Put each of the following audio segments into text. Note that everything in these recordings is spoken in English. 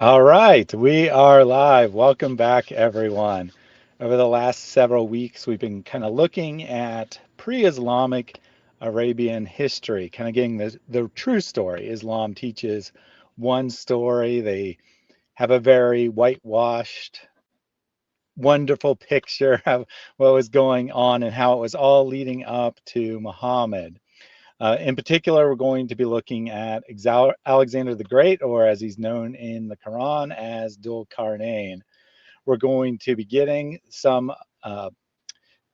All right, we are live. Welcome back, everyone. Over the last several weeks, we've been kind of looking at pre-Islamic Arabian history, kind of getting the true story. Islam teaches one story. They have a very whitewashed, wonderful picture of what was going on and how it was all leading up to Muhammad. In particular, we're going to be looking at Alexander the Great, or as he's known in the Quran as Dul Qarnayn. We're going to be getting uh,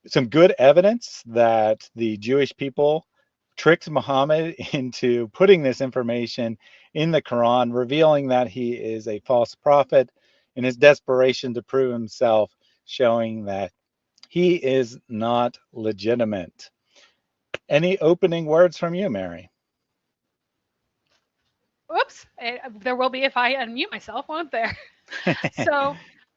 some good evidence that the Jewish people tricked Muhammad into putting this information in the Quran, revealing that he is a false prophet in his desperation to prove himself, showing that he is not legitimate. Any opening words from you, Mary? Whoops, there will be if I unmute myself, won't there? So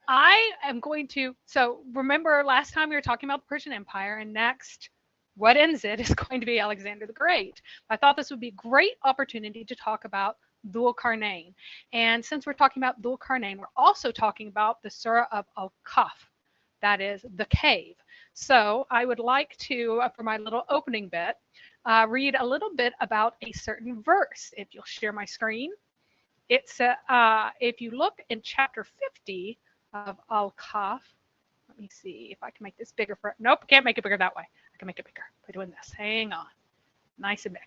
I am going to, so remember last time we were talking about the Persian Empire, and next, what ends it is going to be Alexander the Great. I thought this would be a great opportunity to talk about Dhul Qarnayn. And since we're talking about Dhul Qarnayn, we're also talking about the Surah of Al-Kahf, that is the cave. So I would like to, for my little opening bit, read a little bit about a certain verse. If you'll share my screen, it's if you look in chapter 50 of Al-Kahf. Let me see if I can make this bigger for. Nope, can't make it bigger that way. I can make it bigger by doing this. Hang on, nice and big.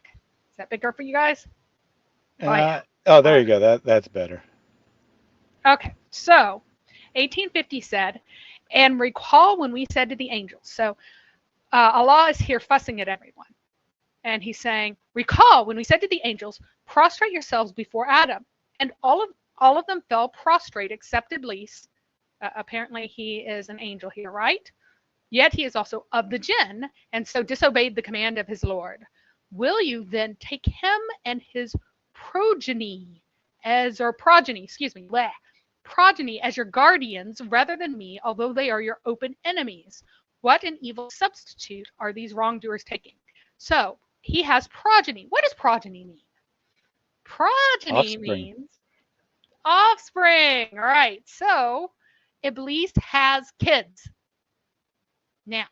Is that bigger for you guys? Oh yeah. Oh, there All you go. That's better. right. Okay, so 1850 said, and recall when we said to the angels. So Allah is here fussing at everyone. And he's saying, recall when we said to the angels, prostrate yourselves before Adam. And all of them fell prostrate except Iblis. Apparently he is an angel here, right? Yet he is also of the jinn, and so disobeyed the command of his Lord. Will you then take him and his progeny or progeny, excuse me, bleh, progeny as your guardians rather than me, although they are your open enemies? What an evil substitute are these wrongdoers taking? So he has progeny. What does progeny mean? Progeny Offspring. means offspring. All right. So Iblis has kids. Now,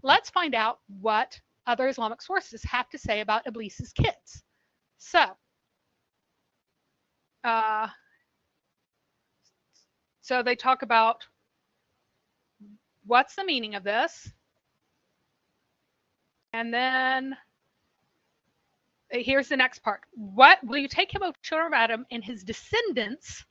let's find out what other Islamic sources have to say about Iblis's kids. So, uh, so they talk about what's the meaning of this, and then here's the next part. What will you take him, O children of Adam, and his descendants?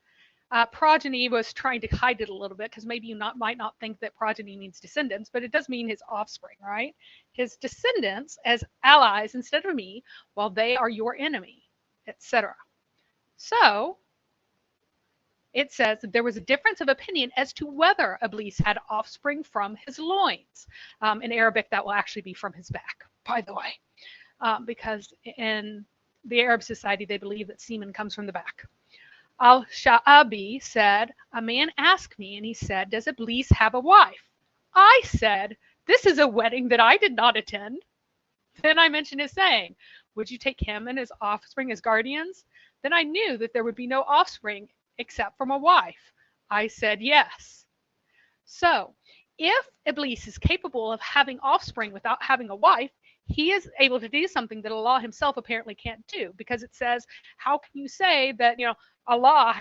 Progeny was trying to hide it a little bit because maybe might not think that progeny means descendants, but it does mean his offspring, right? His descendants as allies instead of me, while they are your enemy, etc. So it says that there was a difference of opinion as to whether Iblis had offspring from his loins. In Arabic, that will actually be from his back, by the way, because in the Arab society, they believe that semen comes from the back. Al-Sha'abi said, a man asked me and he said, does Iblis have a wife? I said, this is a wedding that I did not attend. Then I mentioned his saying, would you take him and his offspring as guardians? Then I knew that there would be no offspring except from a wife. I said, yes. So, if Iblis is capable of having offspring without having a wife, he is able to do something that Allah himself apparently can't do, because it says, how can you say that, Allah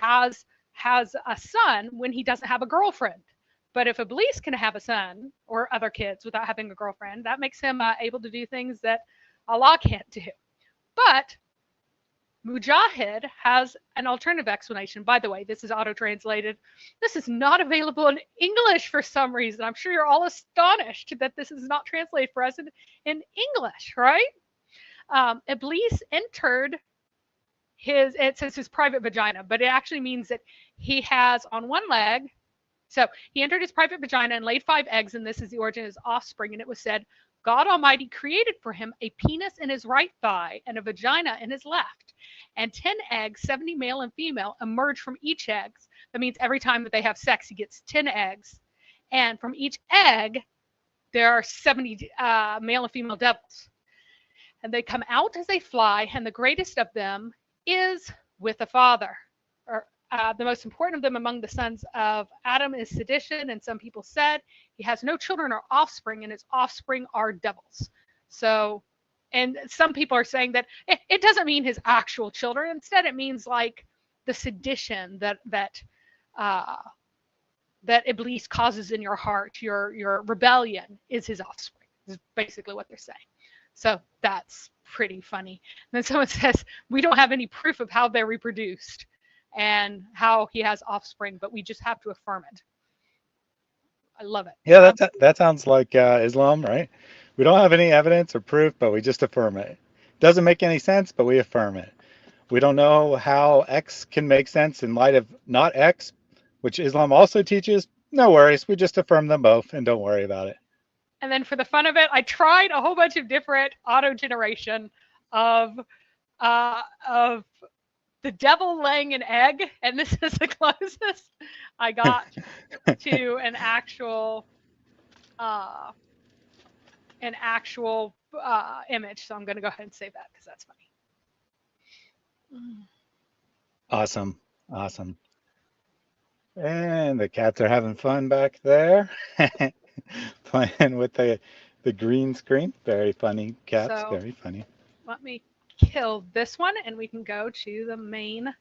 has a son when he doesn't have a girlfriend? But if Iblis can have a son or other kids without having a girlfriend, that makes him able to do things that Allah can't do. But Mujahid has an alternative explanation. By the way, this is auto-translated. This is not available in English for some reason. I'm sure you're all astonished that this is not translated for us in English, right? Iblis entered it says his private vagina, but it actually means that he has on one leg. So he entered his private vagina and laid 5 eggs, and this is the origin of his offspring. And it was said, God Almighty created for him a penis in his right thigh and a vagina in his left. And 10 eggs, 70 male and female, emerge from each egg. That means every time that they have sex, he gets 10 eggs. And from each egg, there are 70 male and female devils. And they come out as they fly, and the greatest of them is with the Father. Or The most important of them among the sons of Adam is sedition, and some people said he has no children or offspring, and his offspring are devils. So, and some people are saying that it doesn't mean his actual children. Instead, it means like the sedition uh, that Iblis causes in your heart, your rebellion is his offspring. Is basically what they're saying. So that's pretty funny. And then someone says we don't have any proof of how they're reproduced and how he has offspring, but we just have to affirm it. I love it. Yeah, that sounds like Islam, right? We don't have any evidence or proof, but we just affirm it. Doesn't make any sense, but we affirm it. We don't know how X can make sense in light of not X, which Islam also teaches. No worries. We just affirm them both and don't worry about it. And then for the fun of it, I tried a whole bunch of different auto generation of the devil laying an egg, and this is the closest I got to uh, an actual image. So I'm going to go ahead and save that because that's funny. Awesome. Awesome. And the cats are having fun back there, playing with the green screen. Very funny cats. So Very funny. let me kill this one, and we can go to the main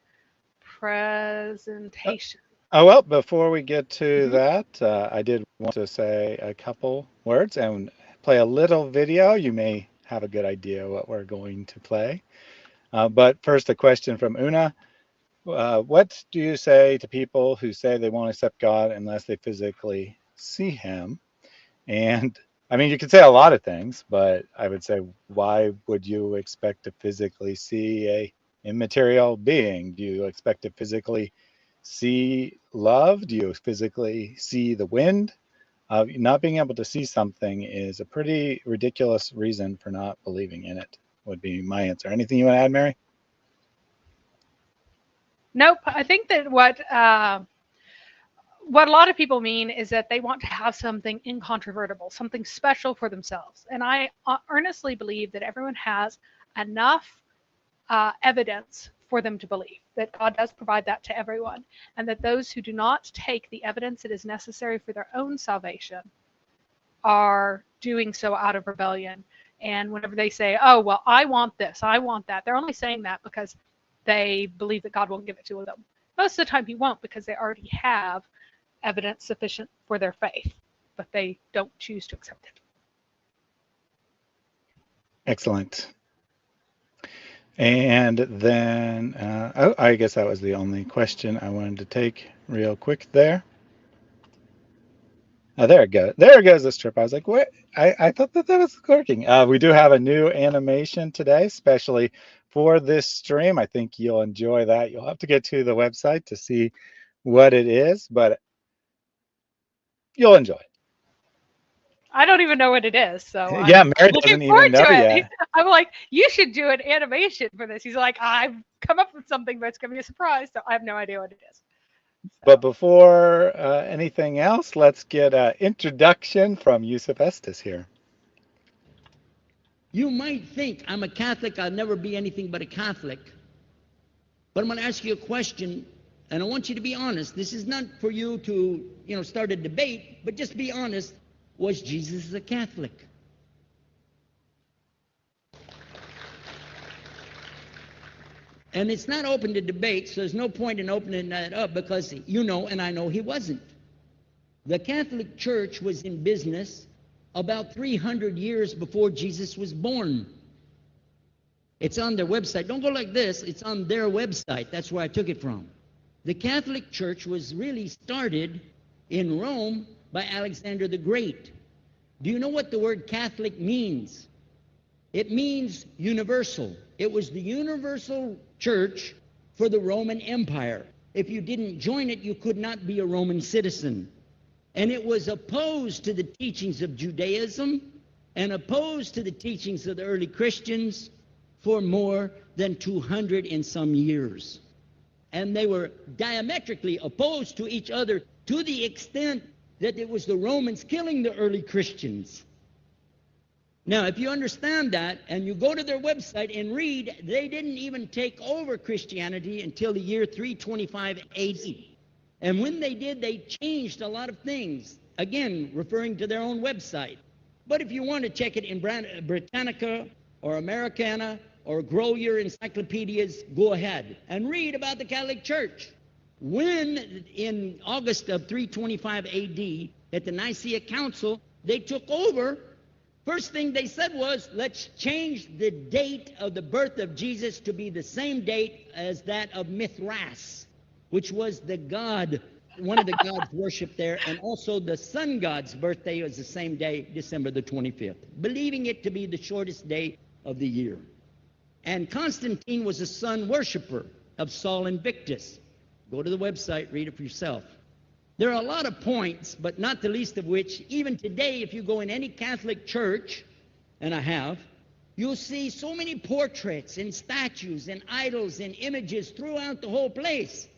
presentation. Oh, well, before we get to Mhm. that, I did want to say a couple words and play a little video. You may have a good idea what we're going to play. But first, a question from Una. What do you say to people who say they won't accept God unless they physically see him? And I mean, you could say a lot of things, but I would say, why would you expect to physically see a immaterial being? Do you expect to physically see love? Do you physically see the wind? Not being able to see something is a pretty ridiculous reason for not believing in it, would be my answer. Anything you want to add, Mary? Nope. I think that what a lot of people mean is that they want to have something incontrovertible, something special for themselves. And I earnestly believe that everyone has enough evidence for them to believe that God does provide that to everyone, and that those who do not take the evidence that is necessary for their own salvation are doing so out of rebellion. And whenever they say, oh, well, I want this, I want that, they're only saying that because they believe that God won't give it to them. Most of the time, he won't, because they already have evidence sufficient for their faith, but they don't choose to accept it. Excellent. And then, oh, I guess that was the only question I wanted to take real quick there. Oh, there it goes. There goes the strip. I was like, what? I thought that was working. We do have a new animation today, especially for this stream. I think you'll enjoy that. You'll have to get to the website to see what it is, but you'll enjoy it. I don't even know what it is, so Yeah, I'm Mary looking doesn't even forward know to it. yet. I'm like, you should do an animation for this. He's like, I've come up with something, but it's going to be a surprise, so I have no idea what it is. But before anything else, let's get an introduction from Yusuf Estes here. You might think I'm a Catholic, I'll never be anything but a Catholic. But I'm going to ask you a question, and I want you to be honest. This is not for you to, start a debate, but just be honest. Was Jesus a Catholic? And it's not open to debate, so there's no point in opening that up, because you know and I know he wasn't. The Catholic Church was in business about 300 years before Jesus was born. It's on their website. Don't go like this. It's on their website. That's where I took it from. The Catholic Church was really started in Rome by Alexander the Great. Do you know what the word Catholic means? It means universal. It was the universal church for the Roman Empire. If you didn't join it, you could not be a Roman citizen. And it was opposed to the teachings of Judaism and opposed to the teachings of the early Christians for more than 200 and some years. And they were diametrically opposed to each other to the extent that it was the Romans killing the early Christians. Now, if you understand that and you go to their website and read, they didn't even take over Christianity until the year 325 AD. And when they did, they changed a lot of things, again, referring to their own website. But if you want to check it in Britannica or Americana or grow your encyclopedias, go ahead and read about the Catholic Church. When in August of 325 AD, at the Nicaea Council, they took over, first thing they said was, let's change the date of the birth of Jesus to be the same date as that of Mithras, which was the god, one of the gods worshipped there, and also the sun god's birthday was the same day, December the 25th, believing it to be the shortest day of the year. And Constantine was a sun worshiper of Sol Invictus. Go to the website, read it for yourself. There are a lot of points, but not the least of which, even today, if you go in any Catholic church, and I have, you'll see so many portraits and statues and idols and images throughout the whole place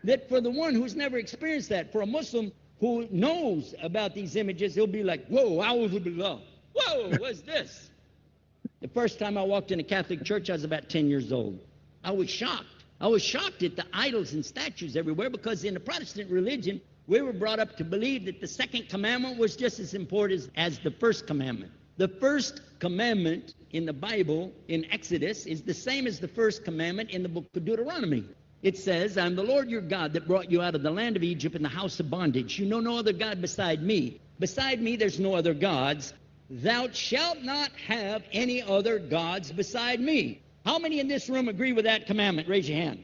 that for the one who's never experienced that, for a Muslim who knows about these images, he'll be like, whoa, a'udhu billah. Whoa, what's this? The first time I walked in a Catholic church, I was about 10 years old. I was shocked. I was shocked at the idols and statues everywhere, because in the Protestant religion, we were brought up to believe that the second commandment was just as important as the first commandment. The first commandment in the Bible, in Exodus, is the same as the first commandment in the book of Deuteronomy. It says, I'm the Lord your God that brought you out of the land of Egypt in the house of bondage. You know no other God beside me. Beside me there's no other gods. Thou shalt not have any other gods beside me. How many in this room agree with that commandment? Raise your hand.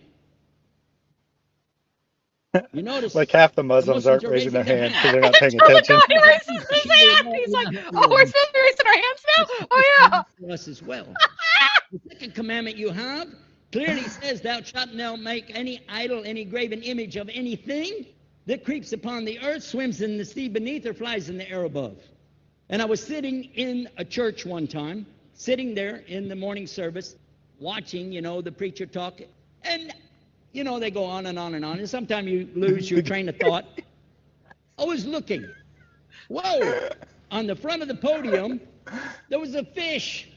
You notice like half the Muslims aren't raising their hands because they're not paying attention. He raises his hand. He's like, oh, we're supposed to be raising our hands now? Oh, yeah. For us as well. The second commandment you have clearly says, thou shalt not make any idol, any graven image of anything that creeps upon the earth, swims in the sea beneath, or flies in the air above. And I was sitting in a church one time, sitting there in the morning service, watching, the preacher talk, and they go on and on and on, and sometimes you lose your train of thought. I was looking. Whoa! On the front of the podium, there was a fish.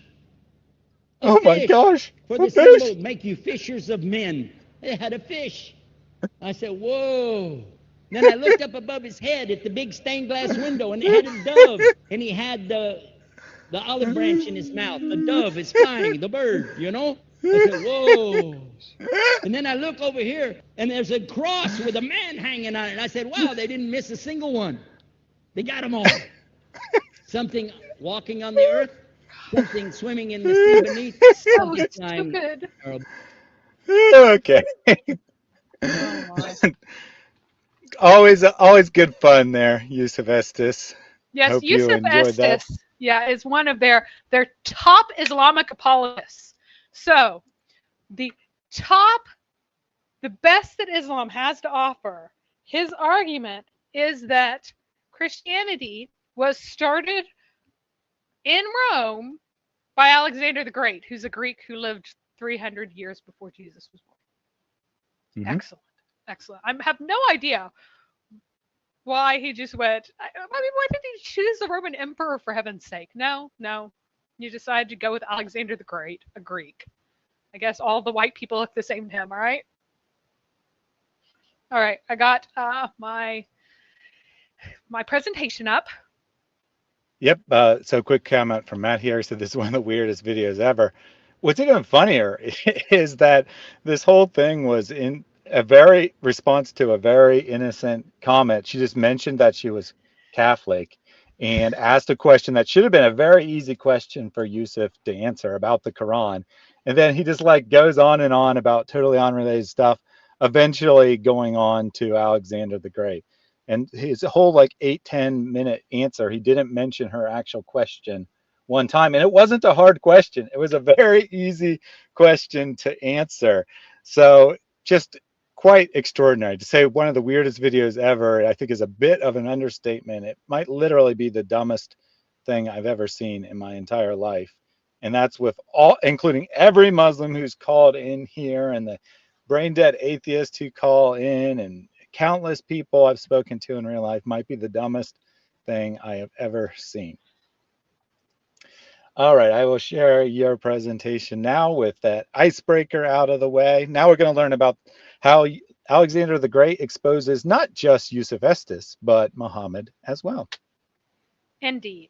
Oh my gosh! For the symbol, make you fishers of men. They had a fish. I said, whoa. Then I looked up above his head at the big stained glass window, and it had a dove, and he had the olive branch in his mouth. The dove is flying, the bird, I said, whoa. And then I look over here, and there's a cross with a man hanging on it. I said, wow, they didn't miss a single one. They got them all. Something walking on the earth, something swimming in the sea beneath. So stupid. Okay. Always good fun there, Yusuf Estes. Yes, Hope Yusuf you enjoyed that. Estes, is one of their top Islamic apologists. So the best that Islam has to offer, his argument is that Christianity was started in Rome by Alexander the Great, who's a Greek who lived 300 years before Jesus was born. Mm-hmm. Excellent. I have no idea why he just went. I mean, why did he choose the Roman emperor, for heaven's sake? No. You decided to go with Alexander the Great, a Greek. I guess all the white people look the same to him, all right? All right, I got my presentation up. Yep, so quick comment from Matt here. So this is one of the weirdest videos ever. What's even funnier is that this whole thing was in a very response to a very innocent comment. She just mentioned that she was Catholic and asked a question that should have been a very easy question for Yusuf to answer about the Quran. And then he just goes on and on about totally unrelated stuff, eventually going on to Alexander the Great. And his whole 8-10 minute answer, he didn't mention her actual question one time. And it wasn't a hard question. It was a very easy question to answer. So just quite extraordinary. To say one of the weirdest videos ever, I think, is a bit of an understatement. It might literally be the dumbest thing I've ever seen in my entire life. And that's with all, including every Muslim who's called in here, and the brain dead atheists who call in, and countless people I've spoken to in real life, might be the dumbest thing I have ever seen. All right, I will share your presentation now with that icebreaker out of the way. Now we're going to learn about how Alexander the Great exposes not just Yusuf Estes, but Muhammad as well. Indeed.